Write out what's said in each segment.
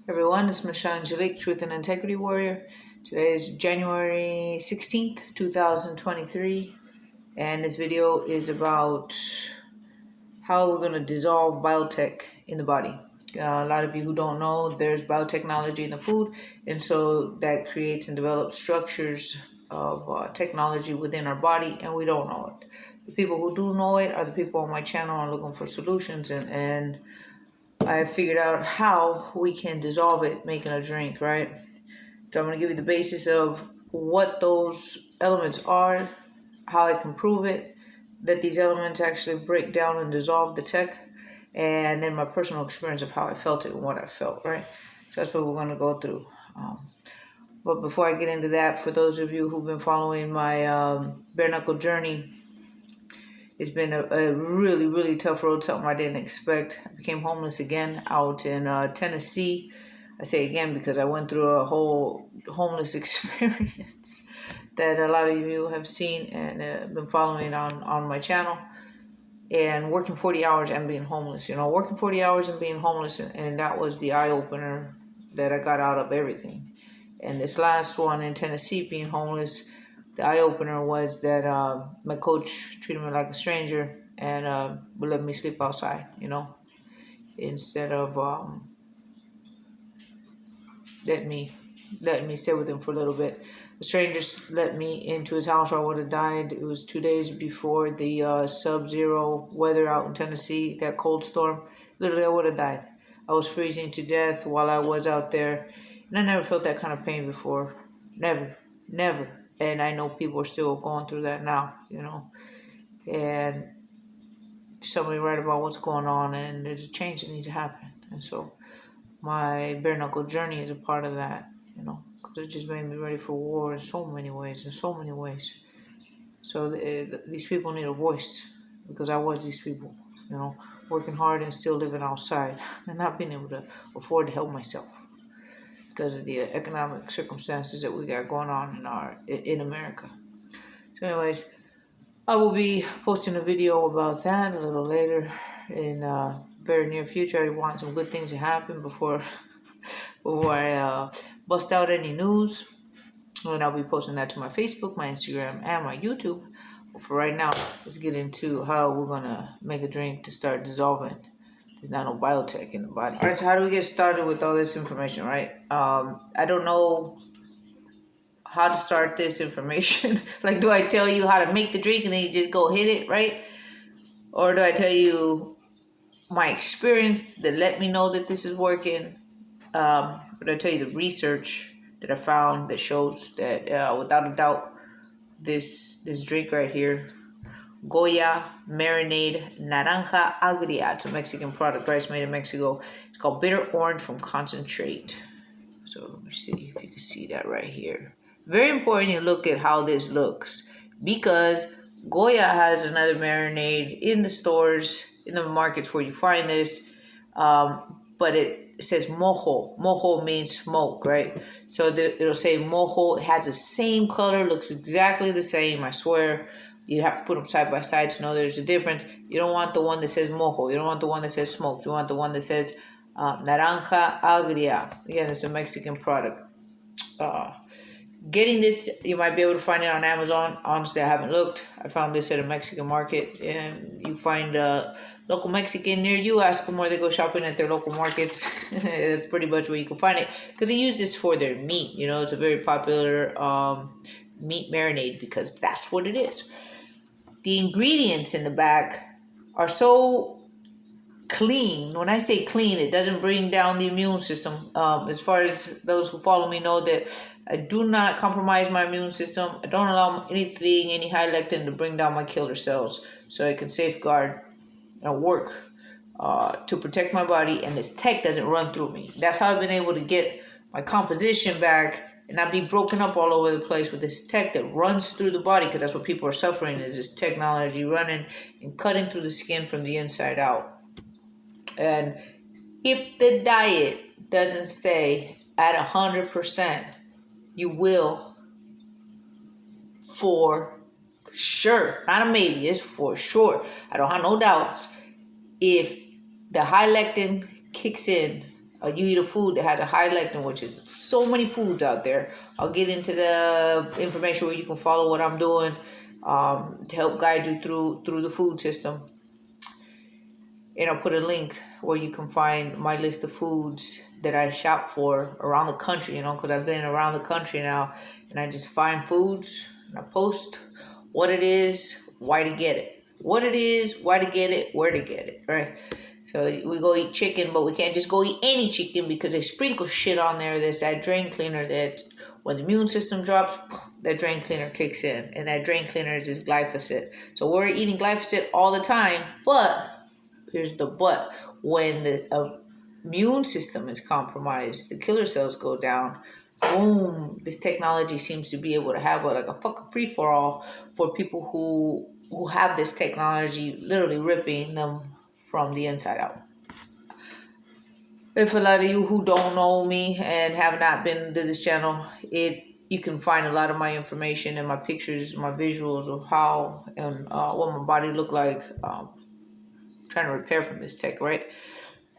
Everyone, it's Michelle Angelic, Truth and Integrity Warrior. Today is January 16th, 2023, and this video is about how we're going to dissolve biotech in the body. A lot of you who don't know, there's biotechnology in the food, and so that creates and develops structures of technology within our body, and we don't know it. The people who do know it are the people on my channel and looking for solutions, and I figured out how we can dissolve it making a drink, right? So I'm going to give you the basis of what those elements are, how I can prove it, that these elements actually break down and dissolve the tech, and then my personal experience of how I felt it and what I felt, right? So that's what we're going to go through. But before I get into that, for those of you who've been following my bare knuckle journey, it's been a really, really tough road, something I didn't expect. I became homeless again out in Tennessee. I say again because I went through a whole homeless experience that a lot of you have seen and been following on my channel. And working 40 hours and being homeless, working 40 hours and being homeless. And that was the eye-opener that I got out of everything. And this last one in Tennessee, being homeless, the eye-opener was that my coach treated me like a stranger and would let me sleep outside, instead of letting me stay with him for a little bit. The stranger let me into his house or I would have died. It was 2 days before the sub-zero weather out in Tennessee, that cold storm. Literally, I would have died. I was freezing to death while I was out there. And I never felt that kind of pain before. Never. And I know people are still going through that now, And somebody write about what's going on, and there's a change that needs to happen. And so my bare knuckle journey is a part of that, because it just made me ready for war in so many ways. So these people need a voice, because I was these people, working hard and still living outside and not being able to afford to help myself because of the economic circumstances that we got going on in America. So anyways, I will be posting a video about that a little later in very near future. I want some good things to happen before I bust out any news. And I'll be posting that to my Facebook, my Instagram, and my YouTube. But for right now, let's get into how we're going to make a drink to start dissolving the nanobiotech in the body. All right, so how do we get started with all this information, right? I don't know how to start this information. Like, do I tell you how to make the drink and then you just go hit it, right? Or do I tell you my experience that let me know that this is working? But I tell you the research that I found that shows that without a doubt, this drink right here, Goya Marinade Naranja Agria, it's a Mexican product, right? It's made in Mexico. It's called bitter orange from concentrate. So let me see if you can see that right here. Very important you look at how this looks, because Goya has another marinade in the stores, in the markets where you find this, but it says mojo. Mojo means smoke, right? So it'll say mojo. It has the same color, looks exactly the same, I swear. You have to put them side by side to know there's a difference. You don't want the one that says mojo. You don't want the one that says smoke. You want the one that says naranja agria. Again, it's a Mexican product. Getting this, you might be able to find it on Amazon. Honestly, I haven't looked. I found this at a Mexican market, and you find a local Mexican near you. Ask them where they go shopping at their local markets. That's pretty much where you can find it, because they use this for their meat. It's a very popular meat marinade, because that's what it is. The ingredients in the back are so clean. When I say clean, it doesn't bring down the immune system. As far as those who follow me know, that I do not compromise my immune system. I don't allow any high lectin to bring down my killer cells, so I can safeguard and work to protect my body, and this tech doesn't run through me. That's how I've been able to get my composition back and not be broken up all over the place with this tech that runs through the body, because that's what people are suffering, is this technology running and cutting through the skin from the inside out. And if the diet doesn't stay at 100%, you will, for sure, not a maybe, it's for sure, I don't have no doubts, if the high lectin kicks in You eat a food that has a high lectin, which is so many foods out there. I'll get into the information where you can follow what I'm doing to help guide you through the food system. And I'll put a link where you can find my list of foods that I shop for around the country, because I've been around the country now, and I just find foods and I post what it is, why to get it. What it is, why to get it, where to get it, right? So we go eat chicken, but we can't just go eat any chicken because they sprinkle shit on there. There's that drain cleaner that when the immune system drops, that drain cleaner kicks in. And that drain cleaner is glyphosate. So we're eating glyphosate all the time, but here's the but. When the immune system is compromised, the killer cells go down, boom, this technology seems to be able to have a fucking free-for-all for people who have this technology literally ripping them from the inside out. If a lot of you who don't know me and have not been to this channel, you can find a lot of my information and my pictures, my visuals of how and what my body looked like trying to repair from this tech, right?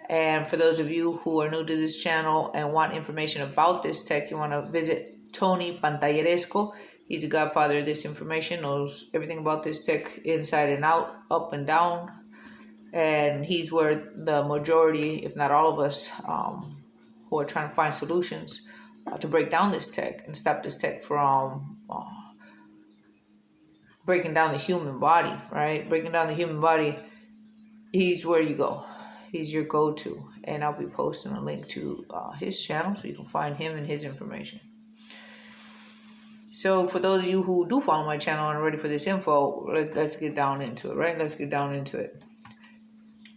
And for those of you who are new to this channel and want information about this tech, you want to visit Tony Pantalleresco. He's the godfather of this information, knows everything about this tech inside and out, up and down. And he's where the majority, if not all of us, who are trying to find solutions to break down this tech and stop this tech from breaking down the human body, right? Breaking down the human body, he's where you go. He's your go-to. And I'll be posting a link to his channel so you can find him and his information. So for those of you who do follow my channel and are ready for this info, let's get down into it, right? Let's get down into it.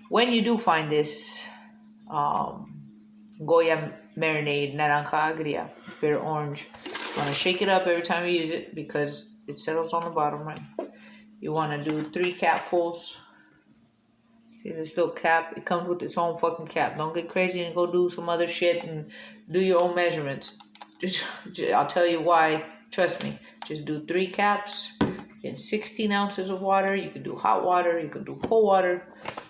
When you do find this Goya marinade naranja agria, bitter orange, you want to shake it up every time you use it because it settles on the bottom, right? You want to do 3 capfuls. See this little cap? It comes with its own fucking cap. Don't get crazy and go do some other shit and do your own measurements. I'll tell you why. Trust me. Just do 3 caps in 16 ounces of water. You can do hot water. You can do cold water.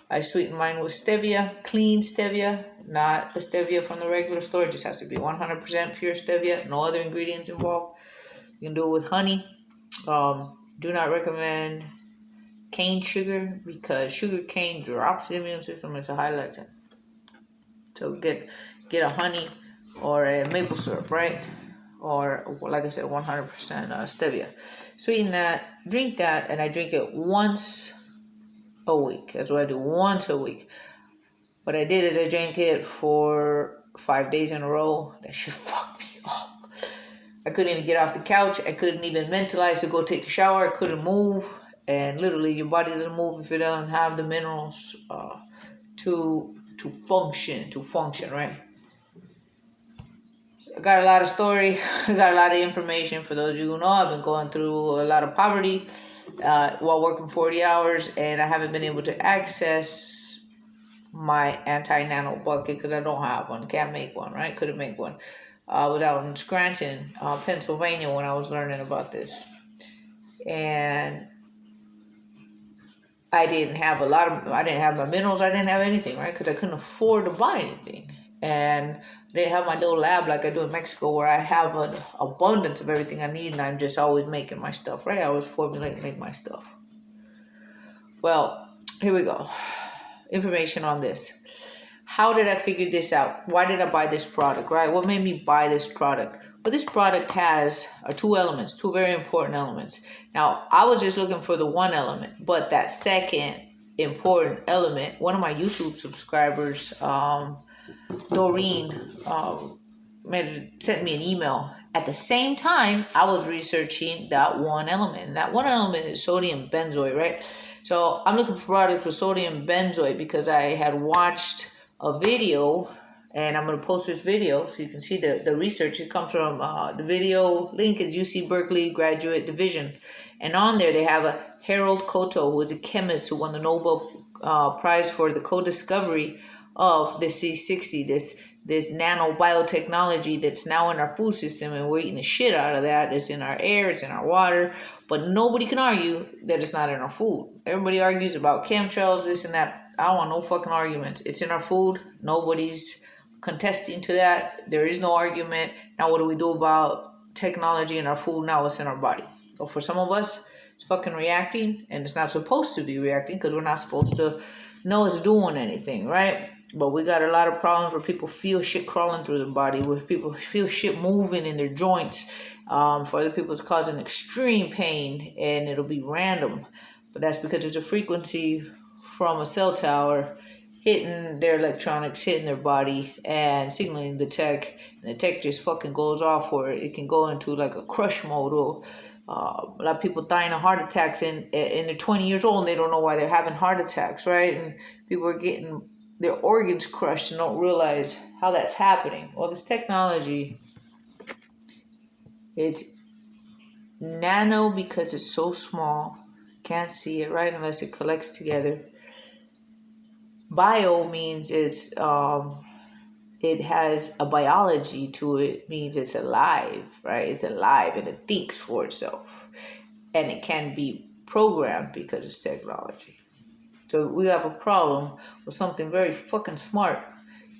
I sweeten mine with stevia, clean stevia, not the stevia from the regular store. It just has to be 100% pure stevia. No other ingredients involved. You can do it with honey. Do not recommend cane sugar because sugar cane drops the immune system. It's a high lectin. So get a honey or a maple syrup, right? Or like I said, 100% stevia. Sweeten that, drink that, and I drink it once a week. That's what I do, once a week. What I did is I drank it for 5 days in a row. That shit fucked me up. I couldn't even get off the couch. I couldn't even mentalize to go take a shower. I couldn't move. And literally, your body doesn't move if it doesn't have the minerals to function, right? I got a lot of story. I got a lot of information. For those of you who know, I've been going through a lot of poverty while working 40 hours, and I haven't been able to access my anti-nano bucket because I don't have one. Can't make one, right? Couldn't make one. I was out in Scranton, Pennsylvania when I was learning about this. And I didn't have my minerals, I didn't have anything, right? Because I couldn't afford to buy anything. And I didn't have my little lab like I do in Mexico where I have an abundance of everything I need and I'm just always making my stuff, right? I always formulate and make my stuff. Well, here we go. Information on this. How did I figure this out? Why did I buy this product, right? What made me buy this product? Well, this product has 2 elements, 2 very important elements. Now, I was just looking for the one element, but that second important element, one of my YouTube subscribers, Doreen, sent me an email. At the same time, I was researching that one element. And that one element is sodium benzoate, right? So I'm looking for products with sodium benzoate because I had watched a video, and I'm going to post this video so you can see the research. It comes from the video link is UC Berkeley Graduate Division. And on there, they have a Harold Koto, who is a chemist who won the Nobel Prize for the co-discovery of the C60, this nano biotechnology that's now in our food system, and we're eating the shit out of that. It's in our air, it's in our water, but nobody can argue that it's not in our food. Everybody argues about chemtrails, this and that. I don't want no fucking arguments. It's in our food. Nobody's contesting to that. There is no argument. Now what do we do about technology in our food? Now it's in our body. So for some of us, it's fucking reacting, and it's not supposed to be reacting because we're not supposed to know it's doing anything, right? But we got a lot of problems where people feel shit crawling through the body, where people feel shit moving in their joints. For other people, it's causing extreme pain, and it'll be random. But that's because there's a frequency from a cell tower hitting their electronics, hitting their body, and signaling the tech. And the tech just fucking goes off, where it can go into like a crush mode. Or, a lot of people dying of heart attacks, and they're 20 years old and they don't know why they're having heart attacks, right? And people are getting their organs crushed and don't realize how that's happening. Well, this technology, it's nano because it's so small. Can't see it, right? Unless it collects together. Bio means it's it has a biology to it, means it's alive, right? It's alive and it thinks for itself. And it can be programmed because it's technology. So we have a problem with something very fucking smart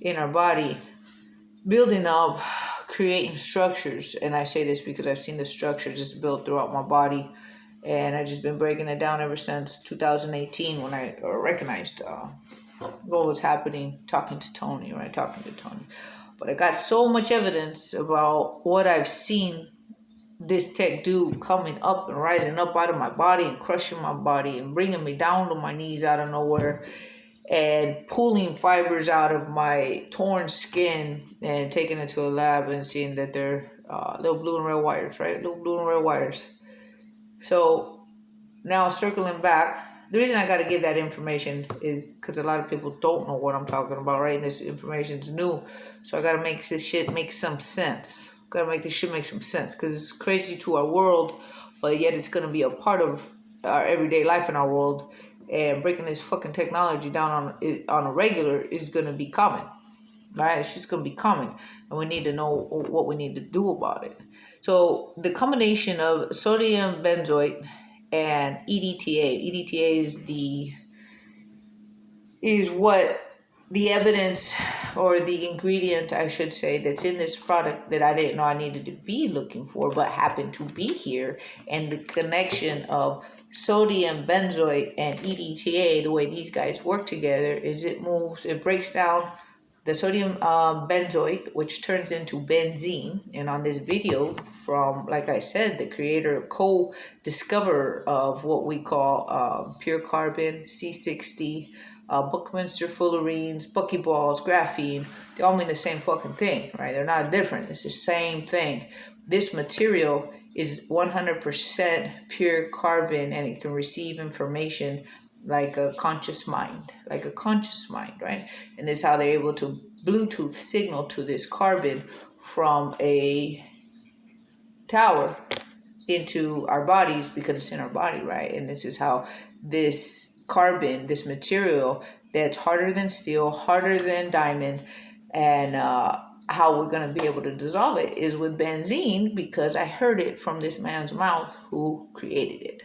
in our body, building up, creating structures. And I say this because I've seen the structures just built throughout my body. And I've just been breaking it down ever since 2018 when I recognized what was happening, talking to Tony. But I got so much evidence about what I've seen this tech do, coming up and rising up out of my body and crushing my body and bringing me down to my knees out of nowhere and pulling fibers out of my torn skin and taking it to a lab and seeing that they're little blue and red wires, right? Little blue and red wires. So now circling back, the reason I got to give that information is because a lot of people don't know what I'm talking about, right? And this information's new. So I got to make this shit make some sense. Got to make this shit make some sense because it's crazy to our world, but yet it's going to be a part of our everyday life in our world. And breaking this fucking technology down on a regular is going to be common, right? It's just going to be common. And we need to know what we need to do about it. So the combination of sodium benzoate and EDTA is what the evidence or the ingredient, I should say, that's in this product that I didn't know I needed to be looking for, but happened to be here. And the connection of sodium benzoate and EDTA, the way these guys work together, is it breaks down the sodium benzoate, which turns into benzene. And on this video from, like I said, the creator, co-discoverer of what we call pure carbon, C60, Buckminsterfullerenes, buckyballs, graphene, they all mean the same fucking thing, right? They're not different. It's the same thing. This material is 100% pure carbon, and it can receive information like a conscious mind, right? And this is how they're able to Bluetooth signal to this carbon from a tower into our bodies because it's in our body, right? And this is how this carbon, this material that's harder than steel, harder than diamond, and how we're going to be able to dissolve it is with benzene, because I heard it from this man's mouth who created it.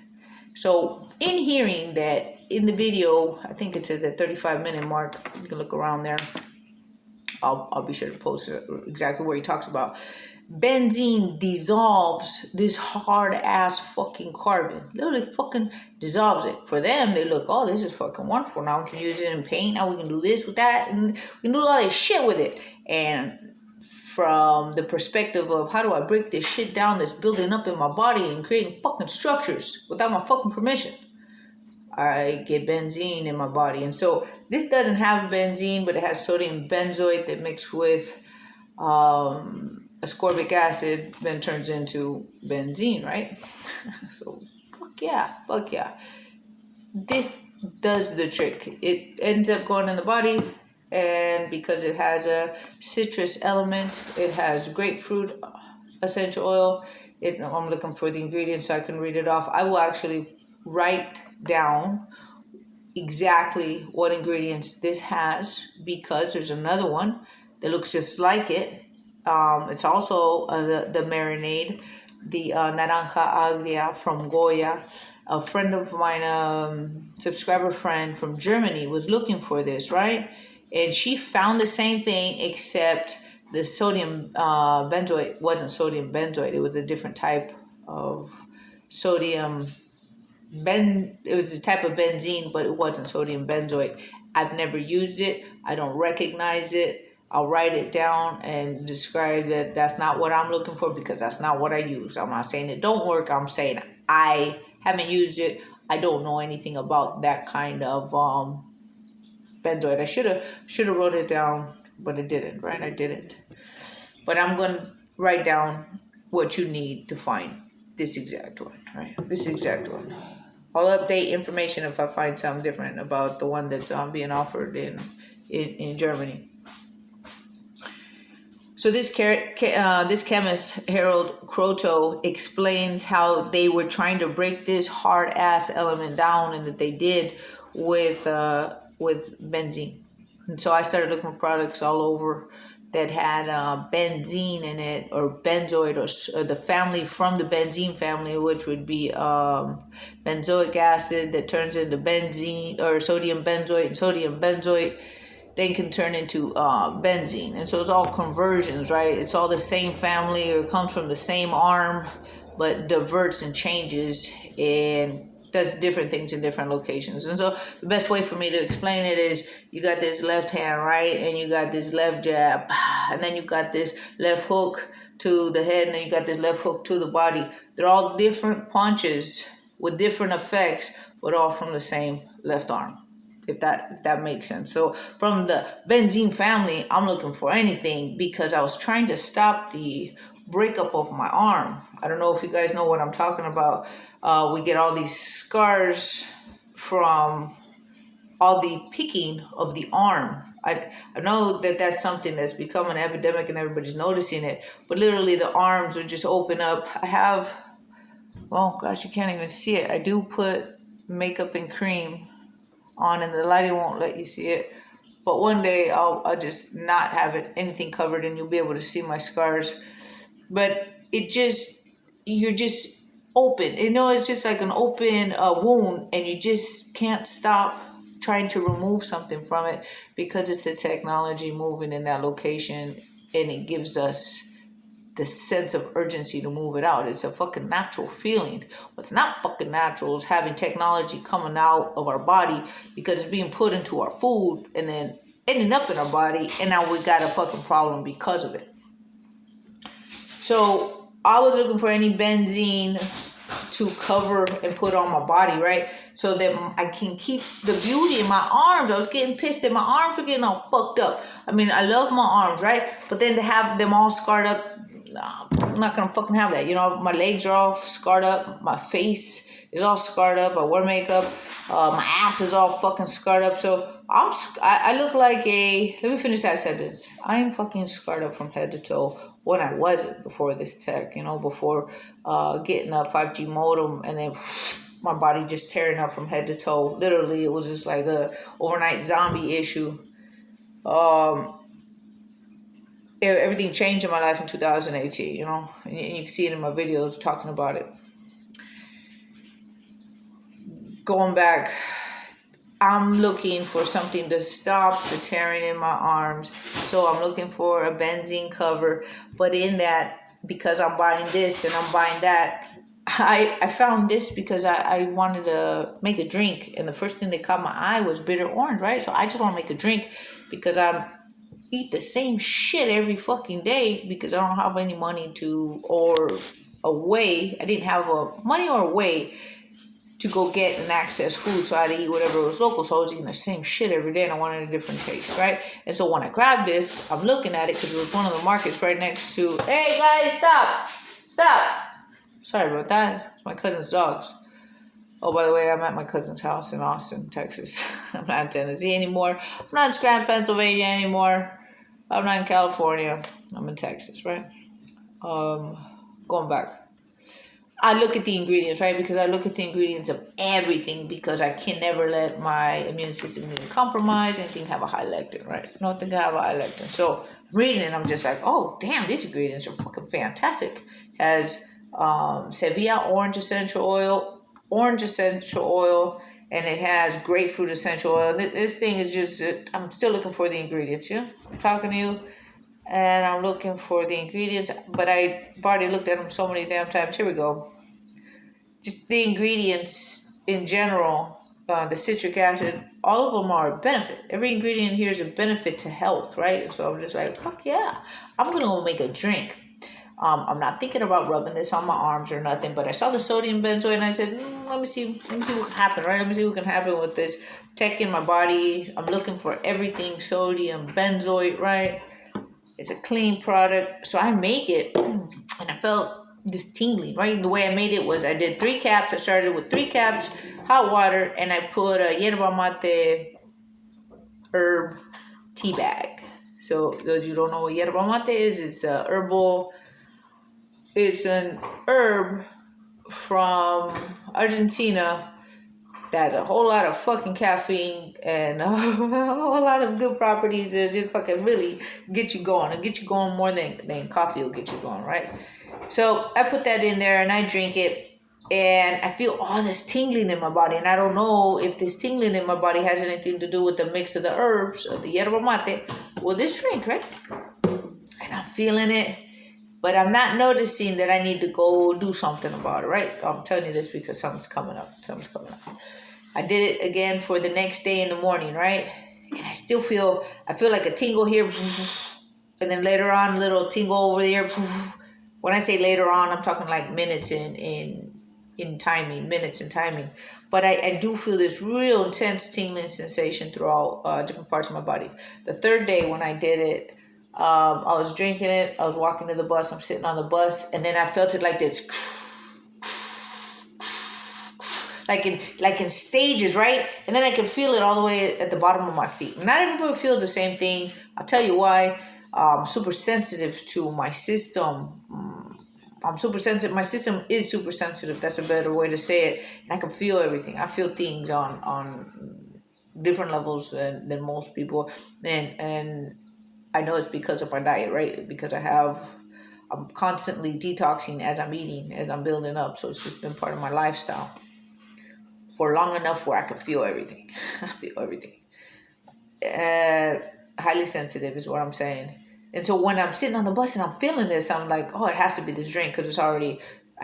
So in hearing that in the video, I think it's at the 35-minute mark, you can look around there. I'll be sure to post exactly where he talks about benzene dissolves this hard ass fucking carbon. Literally fucking dissolves it. For them, they look, oh, this is fucking wonderful. Now we can use it in paint. Now we can do this with that, and we can do all this shit with it. And from the perspective of how do I break this shit down that's building up in my body and creating fucking structures without my fucking permission, I get benzene in my body. And so this doesn't have benzene, but it has sodium benzoate that mixed with ascorbic acid then turns into benzene, right? So fuck yeah. This does the trick. It ends up going in the body, and because it has a citrus element, it has grapefruit essential oil. I'm looking for the ingredients so I can read it off. I will actually write down exactly what ingredients this has, because there's another one that looks just like it. It's also the marinade, the naranja agria from Goya. A friend of mine, subscriber friend from Germany, was looking for this, right? and she found the same thing, except the sodium benzoate wasn't sodium benzoate. It was a different type of sodium it was a type of benzene, but it wasn't sodium benzoate. I've never used it. I don't recognize it. I'll write it down and describe that that's not what I'm looking for, because that's not what I use. I'm not saying it don't work. I'm saying I haven't used it. I don't know anything about that kind of benzoate. I should have wrote it down, but I didn't, right? I didn't. But I'm going to write down what you need to find this exact one, right? This exact one. I'll update information if I find something different about the one that's being offered in Germany. So this chemist, Harold Koto, explains how they were trying to break this hard-ass element down, and that they did with benzene. And so I started looking for products all over that had benzene in it, or benzoate, or the family from the benzene family, which would be benzoic acid that turns into benzene, or sodium benzoate, and sodium benzoate then can turn into benzene. And so it's all conversions, right? It's all the same family, or it comes from the same arm, but diverts and changes and does different things in different locations. And so the best way for me to explain it is, you got this left hand, right? And you got this left jab, and then you got this left hook to the head, and then you got this left hook to the body. They're all different punches with different effects, but all from the same left arm, if that makes sense. So from the benzene family, I'm looking for anything, because I was trying to stop the breakup of my arm. I don't know if you guys know what I'm talking about. We get all these scars from all the picking of the arm. I know that that's something that's become an epidemic and everybody's noticing it, but literally the arms would just open up. I have, oh gosh, you can't even see it. I do put makeup and cream on, and the lighting won't let you see it. But one day I'll just not have anything covered, and you'll be able to see my scars. But you're just open. You know, it's just like an open wound, and you just can't stop trying to remove something from it, because it's the technology moving in that location, and it gives us the sense of urgency to move it out. It's a fucking natural feeling. What's not fucking natural is having technology coming out of our body, because it's being put into our food and then ending up in our body, and now we got a fucking problem because of it. So I was looking for any benzene to cover and put on my body, right? So that I can keep the beauty in my arms. I was getting pissed that my arms were getting all fucked up. I mean, I love my arms, right? But then to have them all scarred up, I'm not gonna fucking have that. You know, my legs are all scarred up. My face is all scarred up. I wear makeup. My ass is all fucking scarred up. So I look like let me finish that sentence. I am fucking scarred up from head to toe, when I wasn't before this tech, you know, before getting a 5G modem, and then my body just tearing up from head to toe. Literally, it was just like a overnight zombie issue. Everything changed in my life in 2018, you know, and you can see it in my videos talking about it. Going back, I'm looking for something to stop the tearing in my arms. So I'm looking for a benzene cover. But in that, because I'm buying this and I'm buying that, I found this because I wanted to make a drink. And the first thing that caught my eye was bitter orange, right? So I just want to make a drink, because I eat the same shit every fucking day, because I don't have any money or a way. I didn't have money or a way to go get and access food, so I had to eat whatever was local. So I was eating the same shit every day, and I wanted a different taste, right? And so when I grabbed this, I'm looking at it because it was one of the markets right next to. Hey guys, stop! Sorry about that. It's my cousin's dogs. Oh, by the way, I'm at my cousin's house in Austin, Texas. I'm not in Tennessee anymore. I'm not in Scranton, Pennsylvania anymore. I'm not in California. I'm in Texas, right? Going back. I look at the ingredients, right? Because I look at the ingredients of everything, because I can never let my immune system get compromised. Anything have a high lectin, right? Nothing can have a high lectin. So I'm reading it, I'm just like, oh, damn, these ingredients are fucking fantastic. Has Sevilla orange essential oil, and it has grapefruit essential oil. This thing is just, I'm still looking for the ingredients, you know? I'm talking to you, and I'm looking for the ingredients, but I've already looked at them so many damn times. Here we go. Just the ingredients in general, the citric acid, all of them are a benefit. Every ingredient here is a benefit to health, right? So I'm just like, fuck yeah, I'm gonna go make a drink. I'm not thinking about rubbing this on my arms or nothing, but I saw the sodium benzoate and I said, let me see what can happen, right? Let me see what can happen with this tech in my body. I'm looking for everything sodium benzoate, right? It's a clean product. So I make it, and I felt this tingling, right? The way I made it was I did 3 caps. I started with 3 caps, hot water, and I put a yerba mate herb tea bag. So those of you who don't know what yerba mate is, it's a herbal. It's an herb from Argentina that has a whole lot of fucking caffeine and a whole lot of good properties that just fucking really get you going. It'll get you going more than coffee will get you going, right? So I put that in there and I drink it, and I feel all this tingling in my body, and I don't know if this tingling in my body has anything to do with the mix of the herbs of the yerba mate. Well, this drink, right? And I'm feeling it. But I'm not noticing that I need to go do something about it, right? I'm telling you this because something's coming up. I did it again for the next day in the morning, right? And I feel like a tingle here. And then later on, a little tingle over there. When I say later on, I'm talking like minutes in timing, minutes in timing. But I do feel this real intense tingling sensation throughout different parts of my body. The third day when I did it, I was drinking it. I was walking to the bus. I'm sitting on the bus, and then I felt it like this, like in stages, right? And then I can feel it all the way at the bottom of my feet. Not everybody feels the same thing. I'll tell you why. I'm super sensitive to my system. I'm super sensitive. My system is super sensitive. That's a better way to say it. And I can feel everything. I feel things on different levels than most people, and I know it's because of my diet, right? Because I'm constantly detoxing as I'm eating, as I'm building up. So it's just been part of my lifestyle for long enough where I can feel everything. I feel everything. Highly sensitive is what I'm saying. And so when I'm sitting on the bus and I'm feeling this, I'm like, oh, it has to be this drink because I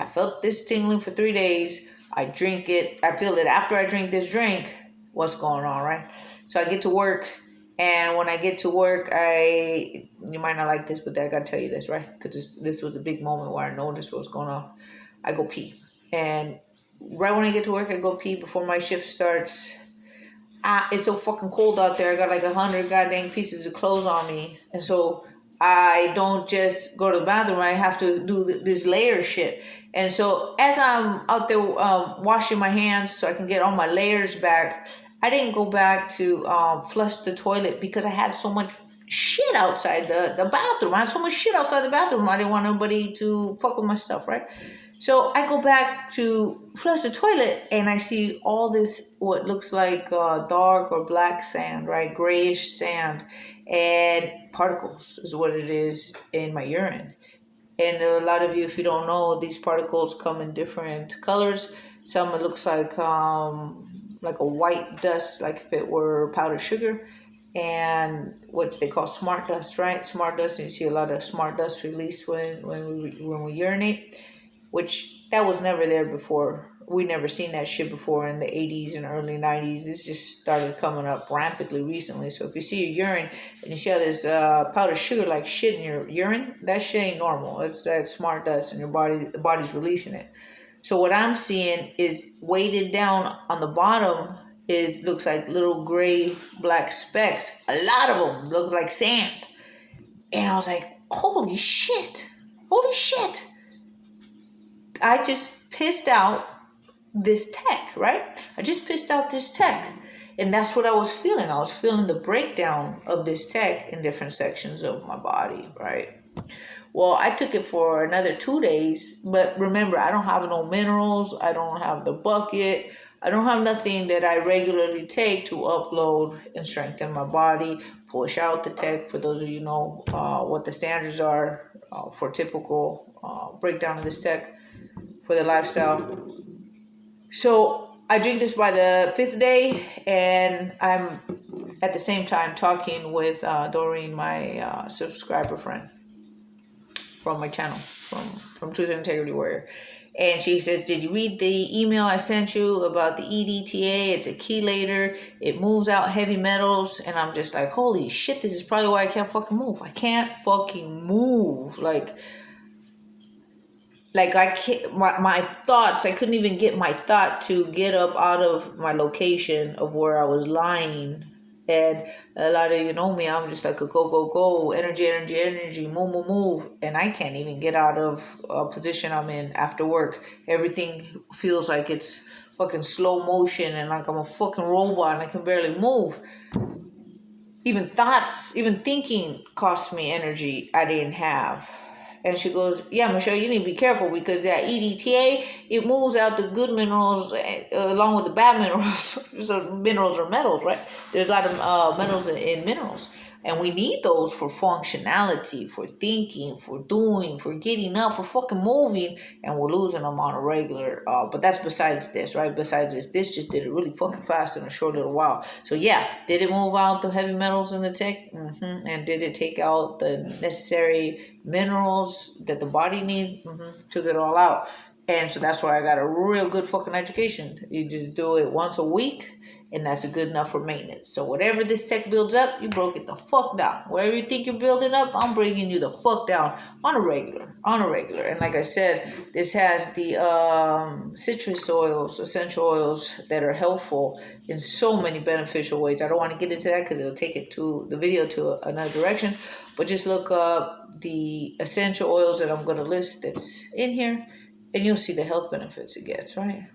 felt this tingling for 3 days. I drink it. I feel it after I drink this drink. What's going on, right? So I get to work. And when I get to work, you might not like this, but I gotta tell you this, right? Because this was a big moment where I noticed what was going on. I go pee. And right when I get to work, I go pee before my shift starts. It's so fucking cold out there. I got like 100 goddamn pieces of clothes on me. And so I don't just go to the bathroom. I have to do this layer shit. And so as I'm out there washing my hands so I can get all my layers back, I didn't go back to flush the toilet because I had so much shit outside the bathroom. I had so much shit outside the bathroom. I didn't want nobody to fuck with my stuff, right? So I go back to flush the toilet and I see all this, what looks like dark or black sand, right? Grayish sand and particles is what it is in my urine. And a lot of you, if you don't know, these particles come in different colors. Some it looks like a white dust, like if it were powdered sugar, and what they call smart dust, right? Smart dust, and you see a lot of smart dust released when we urinate, which that was never there before. We never seen that shit before in the 80s and early 90s. This just started coming up rampantly recently. So if you see your urine and you see how there's powdered sugar like shit in your urine, that shit ain't normal. It's that smart dust, and the body's releasing it. So what I'm seeing is weighted down on the bottom looks like little gray black specks. A lot of them look like sand. And I was like, holy shit. I just pissed out this tech, right? And that's what I was feeling. I was feeling the breakdown of this tech in different sections of my body, right? Well, I took it for another 2 days, but remember, I don't have no minerals. I don't have the bucket. I don't have nothing that I regularly take to upload and strengthen my body, push out the tech. For those of you who know what the standards are for typical breakdown of this tech for the lifestyle. So I drink this by the 5th day, and I'm at the same time talking with Doreen, my subscriber friend from my channel, from Truth and Integrity Warrior. And she says, did you read the email I sent you about the EDTA? It's a chelator. It moves out heavy metals. And I'm just like, holy shit, this is probably why I can't fucking move. I can't fucking move. Like I can't, my thoughts, I couldn't even get my thought to get up out of my location of where I was lying. And a lot of you know me, I'm just like a go, energy, move. And I can't even get out of a position I'm in after work. Everything feels like it's fucking slow motion and like I'm a fucking robot and I can barely move. Even thoughts, even thinking cost me energy I didn't have. And she goes, yeah, Michelle, you need to be careful because that EDTA, it moves out the good minerals along with the bad minerals. So minerals are metals, right? There's a lot of metals in minerals. And we need those for functionality, for thinking, for doing, for getting up, for fucking moving. And we're losing them on a regular. But that's besides this, right? Besides this just did it really fucking fast in a short little while. So yeah, did it move out the heavy metals in the tech? Mm-hmm. And did it take out the necessary minerals that the body needs? Mm-hmm. Took it all out. And so that's why I got a real good fucking education. You just do it once a week. And that's good enough for maintenance. So whatever this tech builds up, you broke it the fuck down. Whatever you think you're building up, I'm bringing you the fuck down on a regular. And like I said, this has the citrus oils, essential oils that are helpful in so many beneficial ways. I don't want to get into that because it'll take the video to another direction. But just look up the essential oils that I'm going to list that's in here, and you'll see the health benefits it gets, right?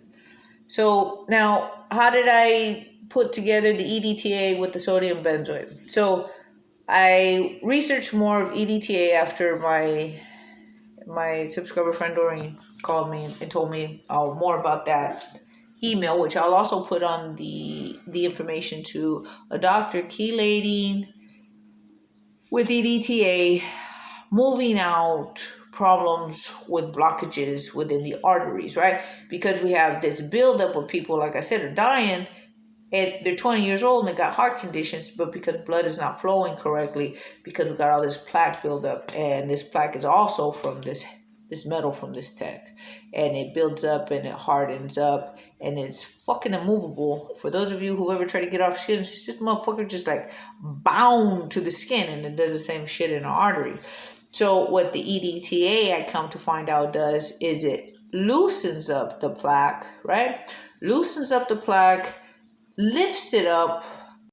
So now, how did I put together the EDTA with the sodium benzoate? So I researched more of EDTA after my subscriber friend Doreen called me and told me more about that email, which I'll also put on the information to a doctor chelating with EDTA, moving out problems with blockages within the arteries, right? Because we have this buildup of people, like I said, are dying, and they're 20 years old and they got heart conditions, but because blood is not flowing correctly, because we got all this plaque buildup, and this plaque is also from this metal from this tech, and it builds up and it hardens up, and it's fucking immovable. For those of you who ever try to get off skin, it's just motherfucker just like bound to the skin, and it does the same shit in the artery. So what the EDTA, I come to find out, does is it loosens up the plaque, right? Loosens up the plaque, lifts it up,